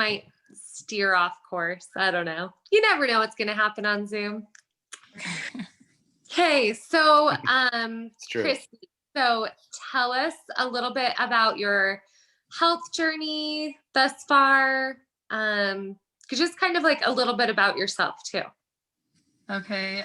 might steer off course. I don't know. You never know what's going to happen on Zoom. Okay, so It's true. Cristy, so tell us a little bit about your health journey thus far. Just kind of like a little bit about yourself too. Okay.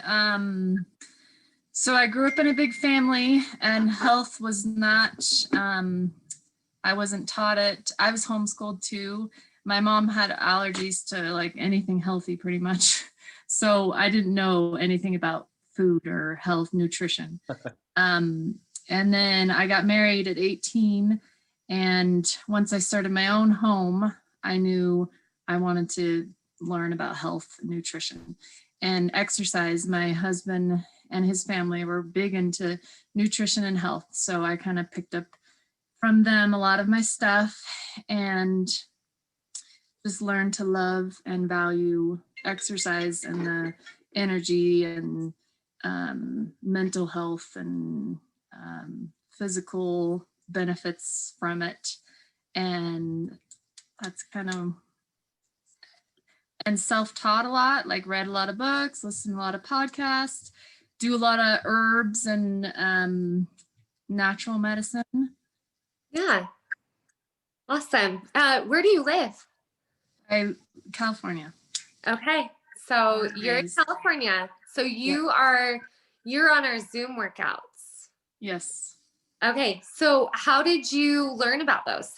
So I grew up in a big family, and health was not, I wasn't taught it. I was homeschooled too. My mom had allergies to like anything healthy pretty much. So I didn't know anything about food or health, nutrition. And then I got married at 18. And once I started my own home, I knew I wanted to learn about health and nutrition and exercise. My husband and his family were big into nutrition and health. So I kind of picked up from them a lot of my stuff and just learned to love and value exercise and the energy and mental health and physical benefits from it. And that's kind of, and self-taught a lot, like read a lot of books, listen to a lot of podcasts, do a lot of herbs and natural medicine. Yeah. Awesome. Where do you live? California. Okay. So you're in California. So you're on our Zoom workouts. Yes. Okay. So how did you learn about those?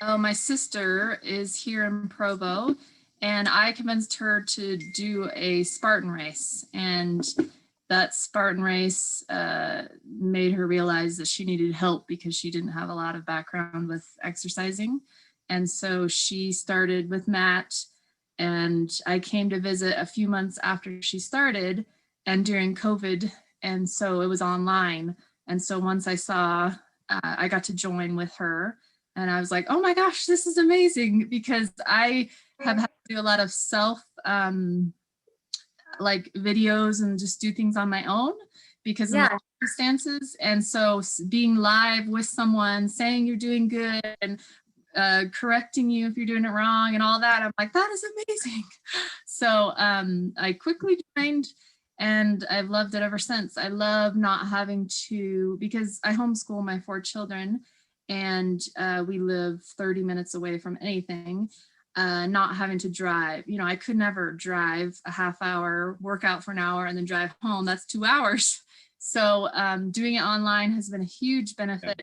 Oh, my sister is here in Provo, and I convinced her to do a Spartan race. And that Spartan race made her realize that she needed help because she didn't have a lot of background with exercising. And so she started with Matt, and I came to visit a few months after she started and during COVID. And so it was online. And so once I saw, I got to join with her, and I was like, oh my gosh, this is amazing, because I have had to do a lot of self like videos and just do things on my own because of my circumstances. And so being live with someone saying you're doing good and correcting you if you're doing it wrong and all that, I'm like, that is amazing. So I quickly joined, and I've loved it ever since. I love not having to, because I homeschool my 4 children, and we live 30 minutes away from anything. Not having to drive. You know, I could never drive a half hour, work out for an hour, and then drive home. That's 2 hours. So doing it online has been a huge benefit.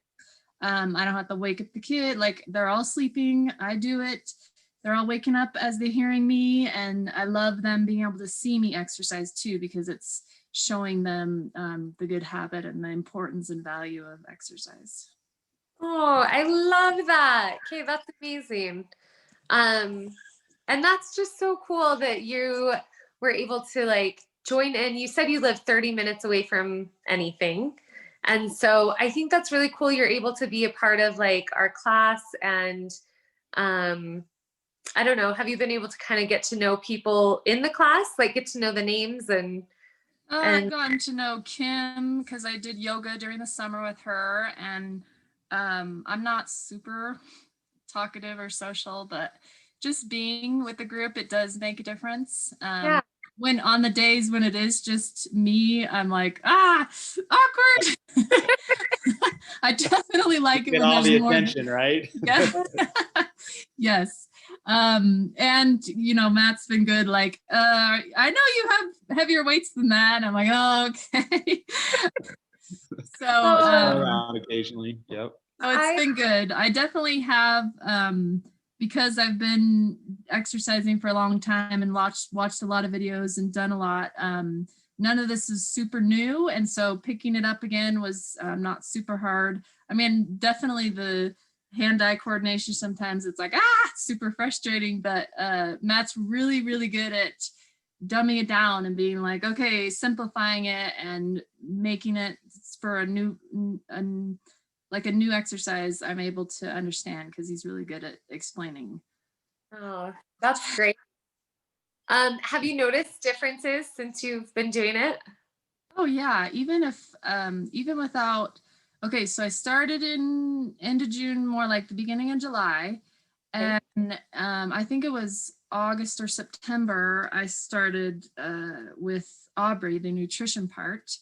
I don't have to wake up the kid. Like, they're all sleeping. I do it. They're all waking up as they're hearing me. And I love them being able to see me exercise too, because it's showing them the good habit and the importance and value of exercise. Oh, I love that. Okay, that's amazing. And that's just so cool that you were able to like join in. You said you live 30 minutes away from anything. And so I think that's really cool. You're able to be a part of like our class, and I don't know, have you been able to kind of get to know people in the class, like get to know the names and I've gotten to know Kim because I did yoga during the summer with her, and I'm not super talkative or social, but just being with the group, it does make a difference. When on the days when it is just me, I'm like, awkward. I definitely like it when all there's the more attention, right? Yeah. Yes. And you know, Matt's been good. Like, I know you have heavier weights than that. I'm like, oh, okay. So around occasionally. Yep. So it's been good. I definitely have, because I've been exercising for a long time and watched a lot of videos and done a lot. None of this is super new. And so picking it up again was not super hard. I mean, definitely the hand-eye coordination, sometimes it's like, super frustrating, but Matt's really, really good at dumbing it down and being like, okay, simplifying it and making it for a new exercise I'm able to understand, because he's really good at explaining. Oh, that's great. Have you noticed differences since you've been doing it? Oh yeah, even without, okay, so I started in end of June, more like the beginning of July, and I think it was August or September, I started with Aubrey, the nutrition part.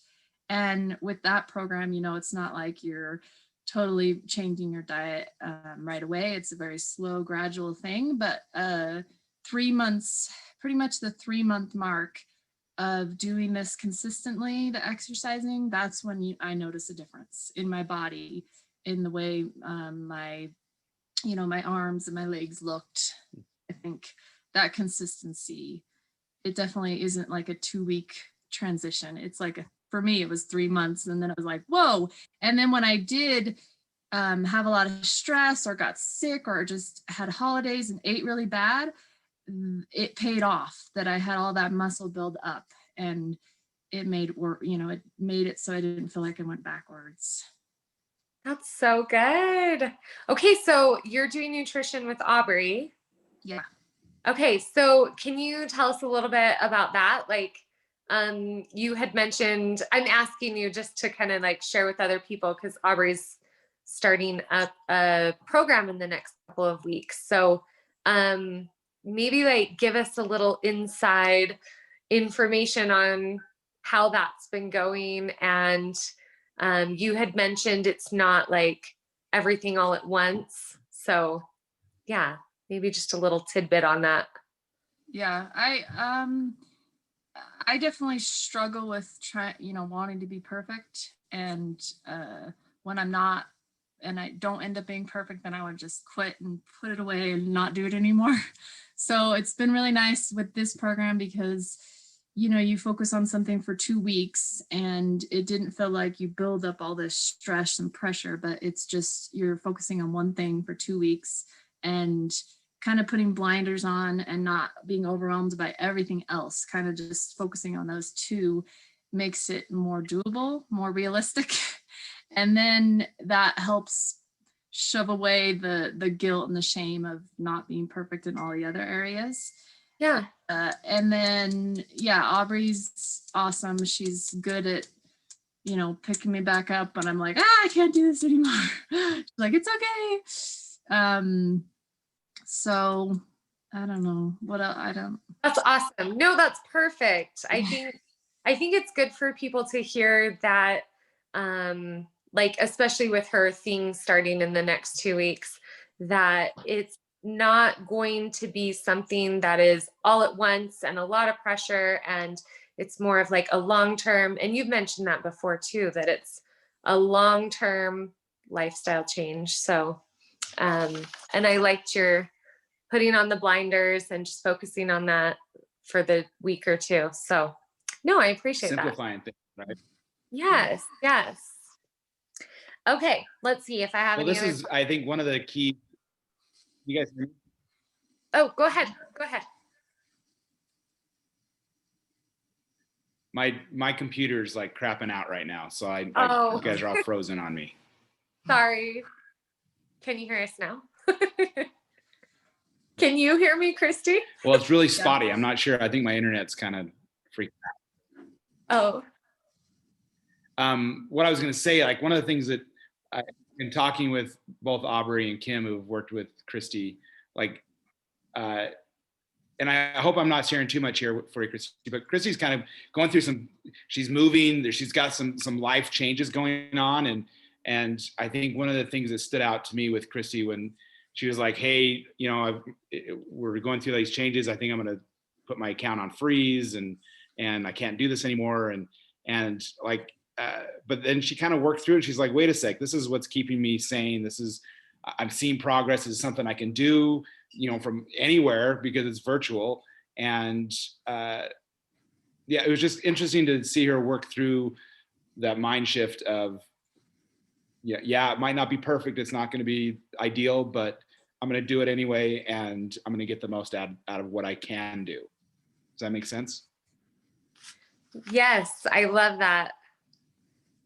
And with that program, it's not like you're totally changing your diet right away. It's a very slow, gradual thing. But 3 months, pretty much the 3-month mark of doing this consistently, the exercising, that's when I notice a difference in my body, in the way my arms and my legs looked. I think that consistency, it definitely isn't like a 2-week transition. It's like, for me, it was 3 months. And then it was like, whoa. And then when I did have a lot of stress or got sick or just had holidays and ate really bad, it paid off that I had all that muscle build up, and it made it made it so I didn't feel like I went backwards. That's so good. Okay, so you're doing nutrition with Aubrey. Yeah. Okay, so can you tell us a little bit about that? Like, you had mentioned, I'm asking you just to kind of like share with other people, because Aubrey's starting up a program in the next couple of weeks. So maybe like give us a little inside information on how that's been going. And you had mentioned it's not like everything all at once. So yeah, maybe just a little tidbit on that. Yeah, I definitely struggle with wanting to be perfect, and when I'm not, and I don't end up being perfect, then I would just quit and put it away and not do it anymore. So it's been really nice with this program because you focus on something for 2 weeks, and it didn't feel like you build up all this stress and pressure, but it's just you're focusing on one thing for 2 weeks and kind of putting blinders on and not being overwhelmed by everything else. Kind of just focusing on those two makes it more doable, more realistic. And then that helps shove away the guilt and the shame of not being perfect in all the other areas. Yeah. And then, Aubrey's awesome. She's good at, picking me back up when I'm like, I can't do this anymore. She's like, it's okay. So I don't know what else. I don't. That's awesome. No, that's perfect. I think it's good for people to hear that, like, especially with her thing starting in the next 2 weeks, that it's not going to be something that is all at once and a lot of pressure. And it's more of like a long-term, and you've mentioned that before too, that it's a long-term lifestyle change. So, and I liked your putting on the blinders and just focusing on that for the week or two. So no, I appreciate Simplifying that. things, right? Yes. Yes. Okay. Let's see if I have Well, any this other. is, I think, one of the key, you guys hear me? Oh, go ahead. Go ahead. My computer's like crapping out right now. So you guys are all frozen on me. Sorry. Can you hear us now? Can you hear me, Cristy? Well, it's really spotty. I'm not sure. I think my internet's kind of freaking out. What I was going to say, like one of the things that I've been talking with both Aubrey and Kim, who've worked with Cristy, like, and I hope I'm not sharing too much here for you, Cristy, but Cristy's kind of going through she's moving, she's got some life changes going on. And I think one of the things that stood out to me with Cristy when she was like, hey, we're going through these changes. I think I'm going to put my account on freeze and I can't do this anymore. And like, but then she kind of worked through it. She's like, wait a sec, this is what's keeping me sane. I'm seeing progress. This is something I can do, from anywhere because it's virtual. And it was just interesting to see her work through that mind shift of, it might not be perfect. It's not going to be ideal, but I'm going to do it anyway. And I'm going to get the most out of what I can do. Does that make sense? Yes. I love that.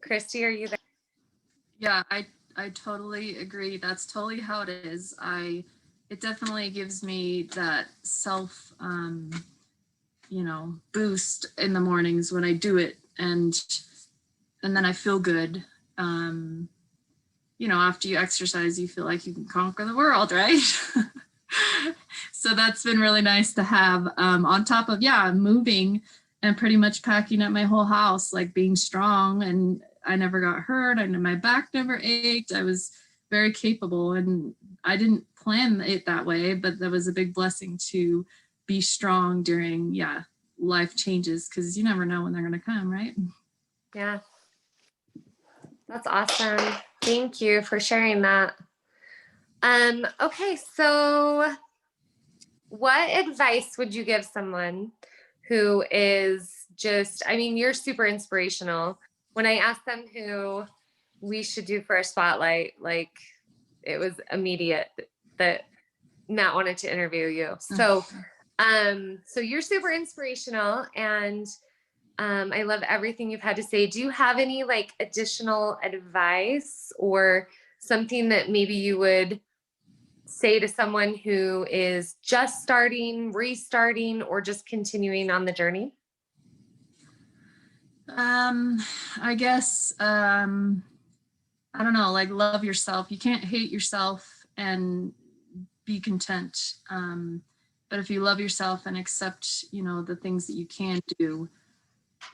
Cristy, are you there? Yeah, I totally agree. That's totally how it is. It definitely gives me that self, boost in the mornings when I do it. And then I feel good. After you exercise, you feel like you can conquer the world, right? So that's been really nice to have, on top of, yeah, moving and pretty much packing up my whole house, like being strong, and I never got hurt. My back never ached. I was very capable, and I didn't plan it that way, but that was a big blessing to be strong during, yeah, life changes, because you never know when they're going to come, right? Yeah. That's awesome. Thank you for sharing that. Okay, so what advice would you give someone who is just, I mean, you're super inspirational. When I asked them who we should do for a spotlight, like it was immediate that Matt wanted to interview you. So, so you're super inspirational, and I love everything you've had to say. Do you have any like additional advice or something that maybe you would say to someone who is just starting, restarting, or just continuing on the journey? I guess, I don't know, like love yourself. You can't hate yourself and be content. But if you love yourself and accept, you know, the things that you can do,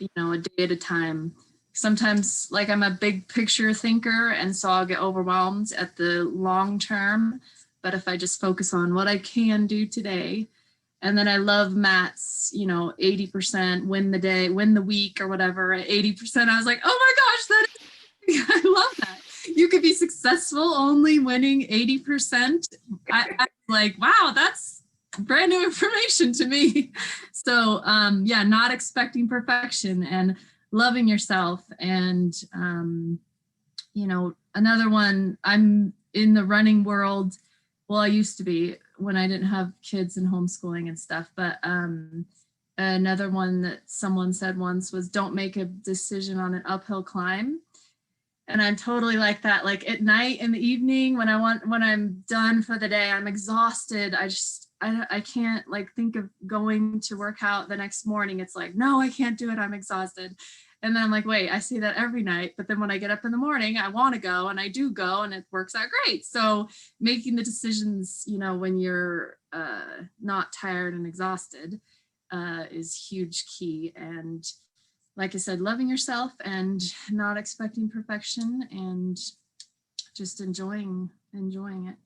you know, a day at a time. Sometimes, like, I'm a big picture thinker, and so I'll get overwhelmed at the long term. But if I just focus on what I can do today, and then I love Matt's, you know, 80% win the day, win the week, or whatever. At 80%, I was like, oh my gosh, that is, I love that. You could be successful only winning 80%. I was like, wow, that's brand new information to me. So yeah, not expecting perfection and loving yourself. And you know, another one, I'm in the running world. Well, I used to be when I didn't have kids and homeschooling and stuff. But another one that someone said once was, don't make a decision on an uphill climb. And I'm totally like that. Like at night, in the evening, when I'm done for the day, I'm exhausted. I can't like think of going to work out the next morning. It's like, no, I can't do it. I'm exhausted. And then I'm like, wait, I say that every night. But then when I get up in the morning, I want to go, and I do go, and it works out great. So making the decisions, you know, when you're not tired and exhausted is huge key. And like I said, loving yourself and not expecting perfection, and just enjoying it.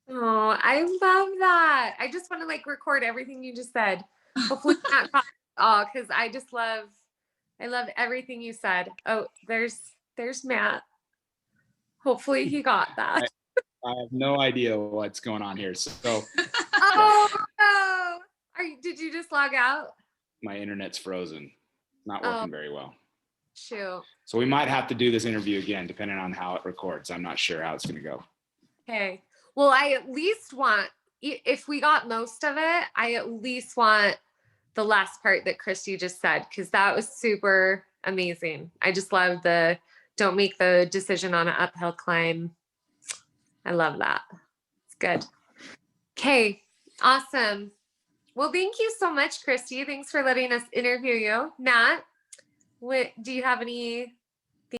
Oh, I love that. I just want to like record everything you just said. Hopefully not caught it all, because I love everything you said. Oh, there's Matt. Hopefully he got that. I have no idea what's going on here. So Oh no. Did you just log out? my internet's frozen. Not working very well. Shoot. So we might have to do this interview again, depending on how it records. I'm not sure how it's going to go. Okay. Well, I at least want, if we got most of it, I at least want the last part that Cristy just said, because that was super amazing. I just love the don't make the decision on an uphill climb. I love that. It's good. Okay. Awesome. Well, thank you so much, Cristy. Thanks for letting us interview you. Matt, do you have any